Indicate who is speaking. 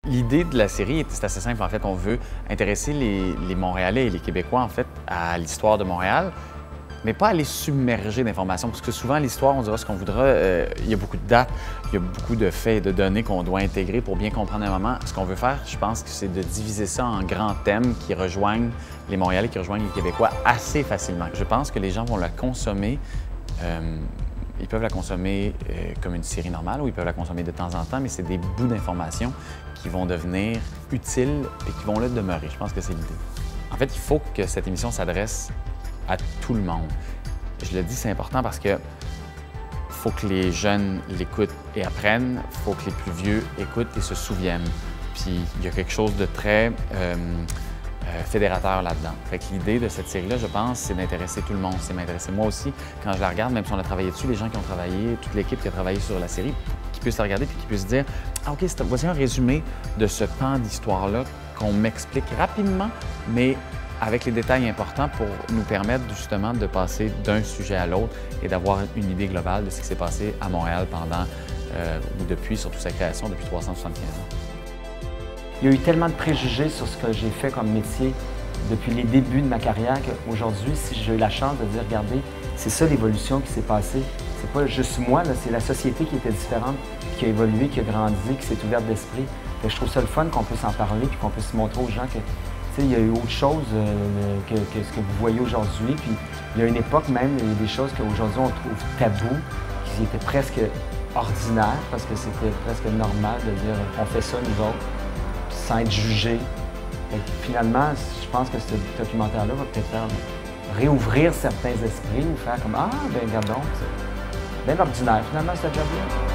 Speaker 1: L'idée de la série, c'est assez simple. En fait, on veut intéresser les Montréalais et les Québécois, en fait, à l'histoire de Montréal, mais pas à les submerger d'informations, parce que souvent, l'histoire, on dira ce qu'on voudra. Il y a beaucoup de dates, il y a beaucoup de faits et de données qu'on doit intégrer pour bien comprendre un moment. Ce qu'on veut faire, je pense, c'est de diviser ça en grands thèmes qui rejoignent les Montréalais, qui rejoignent les Québécois assez facilement. Je pense que les gens vont la consommer. Ils peuvent la consommer comme une série normale ou ils peuvent la consommer de temps en temps, mais c'est des bouts d'informations qui vont devenir utiles et qui vont le demeurer. Je pense que c'est l'idée. En fait, il faut que cette émission s'adresse à tout le monde. Je le dis, c'est important parce que faut que les jeunes l'écoutent et apprennent, il faut que les plus vieux écoutent et se souviennent. Puis il y a quelque chose de très fédérateur là-dedans. Fait que l'idée de cette série-là, je pense, c'est d'intéresser tout le monde. C'est m'intéresser moi aussi. Quand je la regarde, même si on a travaillé dessus, les gens qui ont travaillé, toute l'équipe qui a travaillé sur la série, qui puissent la regarder puis qui puissent dire « Ah, OK, voici un résumé de ce pan d'histoire-là qu'on m'explique rapidement, mais avec les détails importants pour nous permettre justement de passer d'un sujet à l'autre et d'avoir une idée globale de ce qui s'est passé à Montréal pendant ou depuis, surtout sa création, depuis 375 ans.
Speaker 2: Il y a eu tellement de préjugés sur ce que j'ai fait comme métier depuis les débuts de ma carrière qu'aujourd'hui, si j'ai eu la chance de dire, regardez, c'est ça l'évolution qui s'est passée. C'est pas juste moi, c'est la société qui était différente, qui a évolué, qui a grandi, qui s'est ouverte d'esprit. Je trouve ça le fun qu'on puisse en parler puis qu'on puisse montrer aux gens que il y a eu autre chose que ce que vous voyez aujourd'hui. Puis il y a une époque même, il y a des choses qu'aujourd'hui on trouve tabou, qui étaient presque ordinaires parce que c'était presque normal de dire on fait ça nous autres, sans être jugé. Et finalement, je pense que ce documentaire-là va peut-être faire réouvrir certains esprits ou faire comme ah, ben regardons, c'est bien ordinaire finalement ce job-là.